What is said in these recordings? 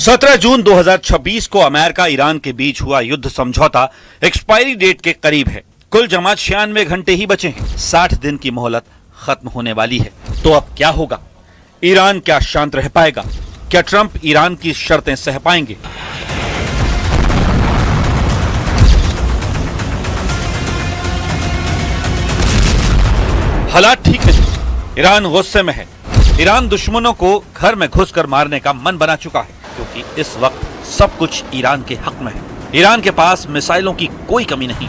17 जून 2026 को America Iran के बीच हुआ युद्ध समझौता एक्सपायरी डेट के करीब है। कुल जमा 96 घंटे ही बचे हैं। 60 दिन की मोहलत खत्म होने वाली है। तो अब क्या होगा? ईरान क्या शांत रह पाएगा? क्या ट्रंप ईरान की शर्तें सह पाएंगे? हालात ठीक नहीं। ईरान गुस्से में है। ईरान दुश्मनों को घर में घुसकर मारने का मन बना चुका है, क्योंकि इस वक्त सब कुछ ईरान के हक में है। ईरान के पास मिसाइलों की कोई कमी नहीं।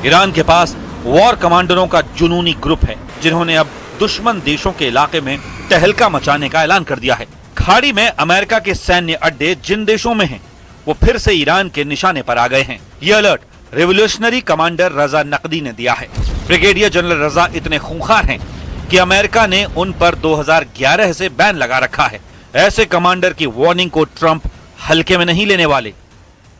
ईरान के पास वॉर कमांडरों का जुनूनी ग्रुप है, जिन्होंने अब दुश्मन देशों के इलाके में तहलका मचाने का ऐलान कर दिया है। खाड़ी में अमेरिका के सैन्य अड्डे जिन देशों में हैं, वो फिर से ईरान के निशाने पर आ गए हैं। ये अलर्ट रेवोल्यूशनरी कमांडर रजा नकदी ने दिया है। ब्रिगेडियर जनरल रजा इतने खूंखार हैं कि अमेरिका ने उन पर 2011 से बैन लगा रखा है। ऐसे कमांडर की वार्निंग को ट्रंप हल्के में नहीं लेने वाले।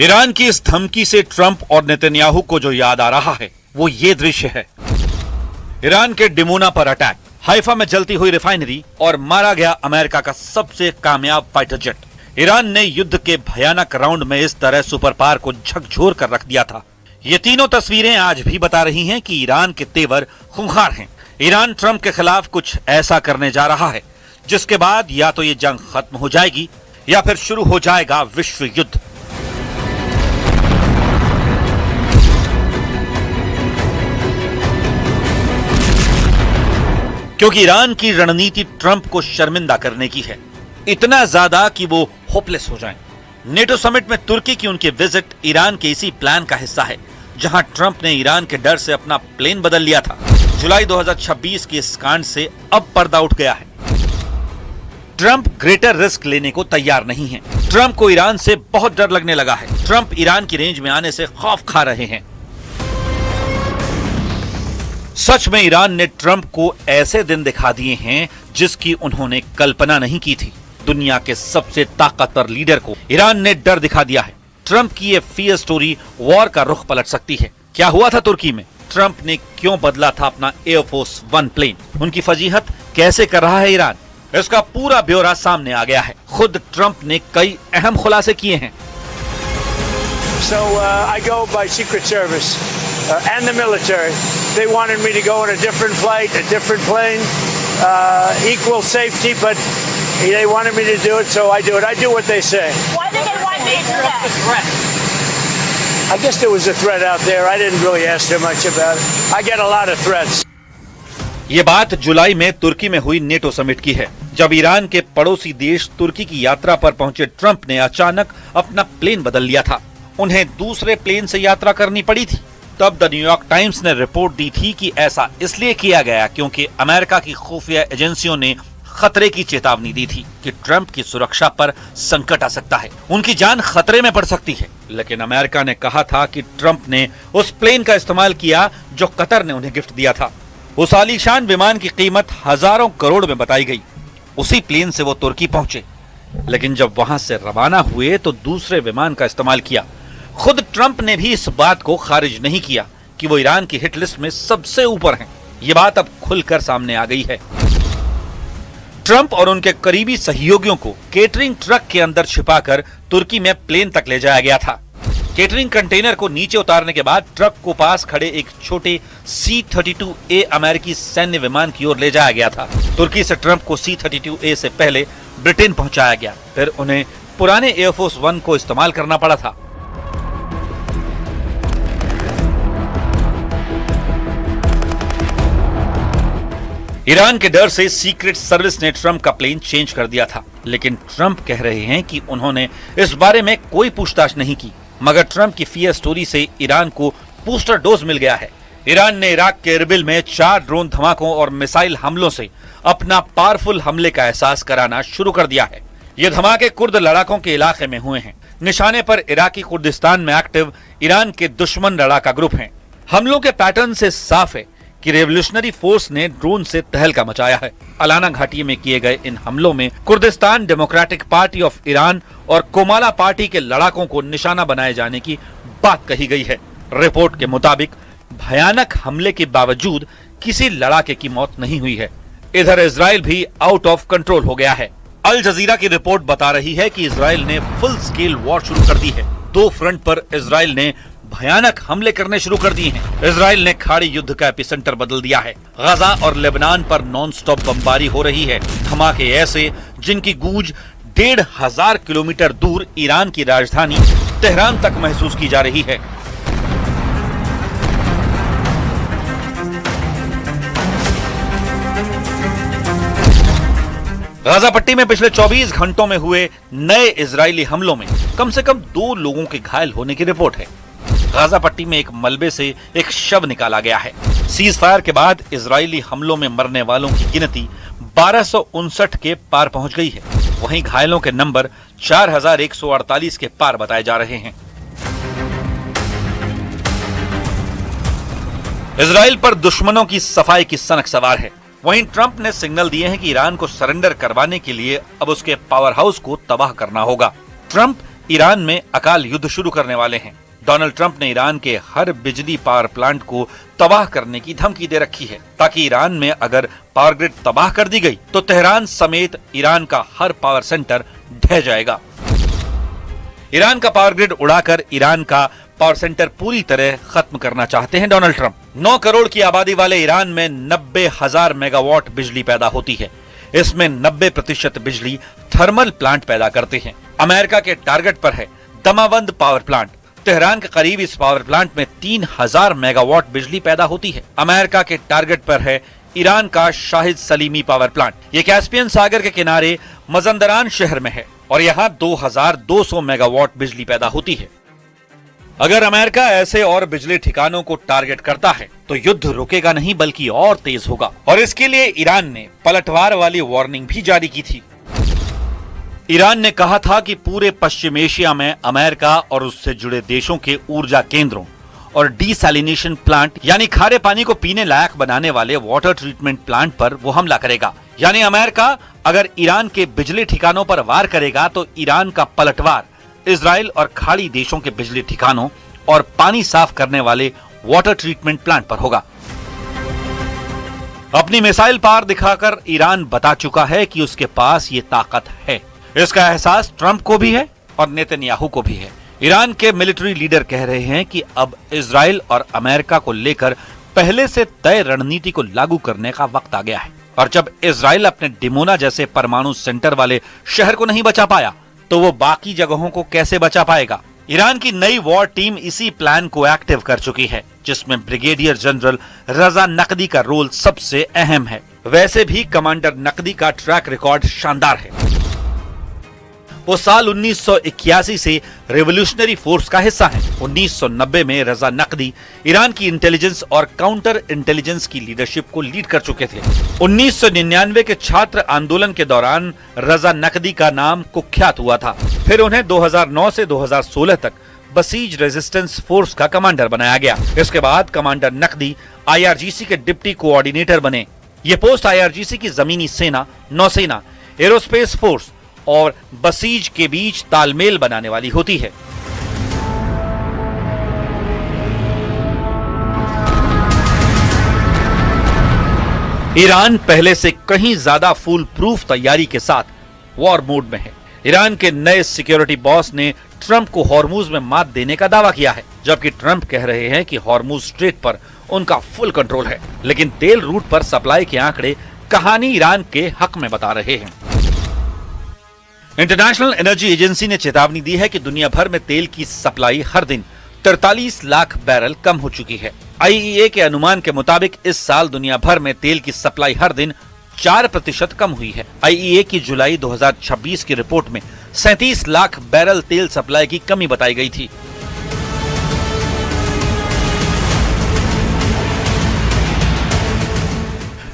ईरान की इस धमकी से ट्रंप और नेतन्याहू को जो याद आ रहा है वो ये दृश्य है। ईरान के डिमोना पर अटैक, हाइफा में जलती हुई रिफाइनरी और मारा गया अमेरिका का सबसे कामयाब फाइटर जेट। ईरान ने युद्ध के भयानक राउंड में इस तरह सुपर पावर को झकझोर कर रख दिया था। ये तीनों तस्वीरें आज भी बता रही हैं कि ईरान के तेवर खूंखार हैं। ईरान ट्रंप के खिलाफ कुछ ऐसा करने जा रहा है जिसके बाद या तो ये जंग खत्म हो जाएगी या फिर शुरू हो जाएगा विश्व युद्ध। क्योंकि ईरान की रणनीति ट्रंप को शर्मिंदा करने की है, इतना ज्यादा कि वो होपलेस हो जाएं। नेटो समिट में तुर्की की उनकी विजिट ईरान के इसी प्लान का हिस्सा है, जहां ट्रंप ने ईरान के डर से अपना प्लेन बदल लिया था। जुलाई 2026 के इस कांड से अब पर्दा उठ गया है। ट्रंप ग्रेटर रिस्क लेने को तैयार नहीं है। ट्रंप को ईरान से बहुत डर लगने लगा है। ट्रंप ईरान की रेंज में आने से खौफ खा रहे हैं। सच में ईरान ने ट्रंप को ऐसे दिन दिखा दिए हैं जिसकी उन्होंने कल्पना नहीं की थी। दुनिया के सबसे ताकतवर लीडर को ईरान ने डर दिखा दिया है। ट्रंप की ये फियर स्टोरी वॉर का रुख पलट सकती है। क्या हुआ था तुर्की में? ट्रंप ने क्यों बदला था अपना एयरफोर्स 1 प्लेन? उनकी फजीहत कैसे कर रहा है ईरान? इसका पूरा ब्यौरा सामने आ गया है। खुद ट्रंप ने कई अहम खुलासे किए हैं। So I go by Secret Service and the military. They wanted me to go on a different flight, a different plane, equal safety, but they wanted me to do it, so I do it. I do what they say. Why did they want me to do that? I guess there was a threat out there. I didn't really ask too much about it. I get a lot of threats. ये बात जुलाई में तुर्की में हुई NATO summit की है, जब Iran के पड़ोसी देश तुर्की की यात्रा पर पहुंचे ट्रंप ने अचानक अपना प्लेन बदल लिया था। उन्हें दूसरे प्लेन से यात्रा करनी पड़ी थी। तब द न्यूयॉर्क टाइम्स ने रिपोर्ट दी थी कि ऐसा इसलिए किया गया क्योंकि अमेरिका की खुफिया एजेंसियों ने खतरे की चेतावनी दी थी कि ट्रंप की सुरक्षा पर संकट आ सकता है, उनकी जान खतरे में पड़ सकती है। लेकिन अमेरिका ने कहा था कि ट्रंप ने उस प्लेन का इस्तेमाल किया जो कतर ने उन्हें गिफ्ट दिया था। उस आलीशान विमान की कीमत हजारों करोड़ में बताई गई। उसी प्लेन से वो तुर्की पहुंचे, लेकिन जब वहां से रवाना हुए तो दूसरे विमान का इस्तेमाल किया। खुद ट्रंप ने भी इस बात को खारिज नहीं किया कि वो ईरान की हिट लिस्ट में सबसे ऊपर हैं। ये बात अब खुलकर सामने आ गई है। ट्रंप और उनके करीबी सहयोगियों को केटरिंग ट्रक के अंदर छिपाकर तुर्की में प्लेन तक ले जाया गया था। केटरिंग कंटेनर को नीचे उतारने के बाद ट्रक को पास खड़े एक छोटे C-32A अमेरिकी सैन्य विमान की ओर ले जाया गया था। तुर्की से ट्रंप को C-32A से पहले ब्रिटेन पहुंचाया गया, फिर उन्हें पुराने एयरफोर्स 1 को इस्तेमाल करना पड़ा था। ईरान के डर से सीक्रेट सर्विस ने ट्रंप का प्लेन चेंज कर दिया था, लेकिन ट्रंप कह रहे हैं कि उन्होंने इस बारे में कोई पूछताछ नहीं की। मगर ट्रंप की फियर स्टोरी से ईरान को बूस्टर डोज मिल गया है। ईरान ने इराक के इरबिल में 4 ड्रोन धमाकों और मिसाइल हमलों से अपना पावरफुल हमले का एहसास कराना शुरू कर दिया है। ये धमाके कुर्द लड़ाकों के इलाके में हुए हैं। निशाने पर इराकी कुर्दिस्तान में एक्टिव ईरान के दुश्मन लड़ाका ग्रुप हैं। हमलों के पैटर्न से साफ है कि रेवोल्यूशनरी फोर्स ने ड्रोन से तहलका मचाया है। अलाना घाटी में किए गए इन हमलों में Kurdistan democratic party of Iran और कोमाला पार्टी के लड़ाकों को निशाना बनाए जाने की बात कही गई है। रिपोर्ट के मुताबिक भयानक हमले के बावजूद किसी लड़ाके की मौत नहीं हुई है। इधर इजराइल भी आउट ऑफ कंट्रोल हो गया है। अल जजीरा की रिपोर्ट बता रही है कि इजराइल ने फुल स्केल वॉर शुरू कर दी है। 2 फ्रंट पर इजराइल ने भयानक हमले करने शुरू कर दिए हैं। इजराइल ने खाड़ी युद्ध का एपिसेंटर बदल दिया है। गजा और लेबनान पर नॉन स्टॉप बमबारी हो रही है। धमाके ऐसे जिनकी गूंज 1500 किलोमीटर दूर ईरान की राजधानी तेहरान तक महसूस की जा रही है। गाजा पट्टी में पिछले 24 घंटों में हुए नए इजरायली हमलों में कम से कम 2 लोगों के घायल होने की रिपोर्ट है। गाजा पट्टी में एक मलबे से एक शव निकाला गया है। सीज फायर के बाद इजरायली हमलों में मरने वालों की गिनती 1259 के पार पहुंच गई है। वहीं घायलों के नंबर 4148 के पार बताए जा रहे हैं। इजराइल पर दुश्मनों की सफाई की सनक सवार है। वहीं ट्रंप ने सिग्नल दिए हैं कि ईरान को सरेंडर करवाने के लिए अब उसके पावर हाउस को तबाह करना होगा। ट्रंप ईरान में अकाल युद्ध शुरू करने वाले हैं। डोनाल्ड ट्रंप ने ईरान के हर बिजली पावर प्लांट को तबाह करने की धमकी दे रखी है, ताकि ईरान में अगर पावर ग्रिड तबाह कर दी गई तो तेहरान समेत ईरान का हर पावर सेंटर ढह जाएगा। ईरान का पावर ग्रिड उड़ाकर ईरान का पावर सेंटर पूरी तरह खत्म करना चाहते हैं डोनाल्ड ट्रंप। 9 करोड़ की आबादी वाले ईरान में 90,000 मेगावाट बिजली पैदा होती है। इसमें 90% बिजली थर्मल प्लांट पैदा करते हैं। अमेरिका के टारगेट पर है दमावंद पावर प्लांट। तेहरान के करीब इस पावर प्लांट में 3000 मेगावाट बिजली पैदा होती है। अमेरिका के टारगेट पर है ईरान का शाहिद सलीमी पावर प्लांट। ये कैस्पियन सागर के किनारे मजंदरान शहर में है और यहाँ 2200 मेगावाट बिजली पैदा होती है। अगर अमेरिका ऐसे और बिजली ठिकानों को टारगेट करता है तो युद्ध रुकेगा नहीं बल्कि और तेज होगा, और इसके लिए ईरान ने पलटवार वाली वार्निंग भी जारी की थी। ईरान ने कहा था कि पूरे पश्चिम एशिया में अमेरिका और उससे जुड़े देशों के ऊर्जा केंद्रों और डिसैलिनेशन प्लांट यानी खारे पानी को पीने लायक बनाने वाले वाटर ट्रीटमेंट प्लांट पर वो हमला करेगा। यानी अमेरिका अगर ईरान के बिजली ठिकानों पर वार करेगा तो ईरान का पलटवार इजराइल और खाड़ी देशों के बिजली ठिकानों और पानी साफ करने वाले वाटर ट्रीटमेंट प्लांट पर होगा। अपनी मिसाइल पार दिखाकर ईरान बता चुका है कि उसके पास ये ताकत है। इसका एहसास ट्रंप को भी है और नेतन्याहू को भी है। ईरान के मिलिट्री लीडर कह रहे हैं कि अब इजराइल और अमेरिका को लेकर पहले से तय रणनीति को लागू करने का वक्त आ गया है। और जब इजराइल अपने डिमोना जैसे परमाणु सेंटर वाले शहर को नहीं बचा पाया तो वो बाकी जगहों को कैसे बचा पाएगा। ईरान की नई वॉर टीम इसी प्लान को एक्टिव कर चुकी है, जिसमें ब्रिगेडियर जनरल रजा नकदी का रोल सबसे अहम है। वैसे भी कमांडर नकदी का ट्रैक रिकॉर्ड शानदार है। वो साल 1981 से रेवोल्यूशनरी फोर्स का हिस्सा है। 1990 में रजा नकदी ईरान की इंटेलिजेंस और काउंटर इंटेलिजेंस की लीडरशिप को लीड कर चुके थे। 1999 के छात्र आंदोलन के दौरान रजा नकदी का नाम कुख्यात हुआ था। फिर उन्हें 2009 से 2016 तक बसीज रेजिस्टेंस फोर्स का कमांडर बनाया गया। इसके बाद कमांडर नकदी IRGC के डिप्टी कोऑर्डिनेटर बने। ये पोस्ट IRGC की जमीनी सेना, नौसेना, एरोस्पेस फोर्स और बसीज के बीच तालमेल बनाने वाली होती है। ईरान पहले से कहीं ज्यादा फुल प्रूफ तैयारी के साथ वॉर मोड में है। ईरान के नए सिक्योरिटी बॉस ने ट्रंप को हॉर्मुज में मात देने का दावा किया है, जबकि ट्रंप कह रहे हैं कि हॉर्मुज स्ट्रेट पर उनका फुल कंट्रोल है। लेकिन तेल रूट पर सप्लाई के आंकड़े कहानी ईरान के हक में बता रहे हैं। इंटरनेशनल एनर्जी एजेंसी ने चेतावनी दी है कि दुनिया भर में तेल की सप्लाई हर दिन 43 लाख बैरल कम हो चुकी है। IEA के अनुमान के मुताबिक इस साल दुनिया भर में तेल की सप्लाई हर दिन 4% कम हुई है। IEA की जुलाई 2026 की रिपोर्ट में 37 लाख बैरल तेल सप्लाई की कमी बताई गई थी।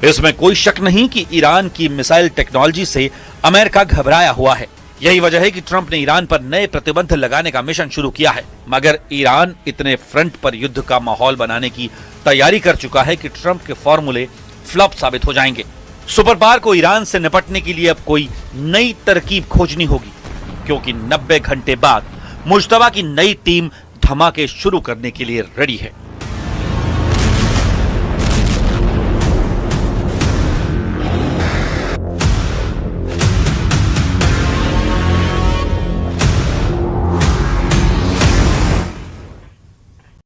इसमें कोई शक नहीं कि ईरान की मिसाइल टेक्नोलॉजी से अमेरिका घबराया हुआ है। यही वजह है कि ट्रंप ने ईरान पर नए प्रतिबंध लगाने का मिशन शुरू किया है, मगर ईरान इतने फ्रंट पर युद्ध का माहौल बनाने की तैयारी कर चुका है कि ट्रंप के फॉर्मूले फ्लॉप साबित हो जाएंगे। सुपर पावर को ईरान से निपटने के लिए अब कोई नई तरकीब खोजनी होगी, क्योंकि 90 घंटे बाद मुश्तबा की नई टीम धमाके शुरू करने के लिए रेडी है।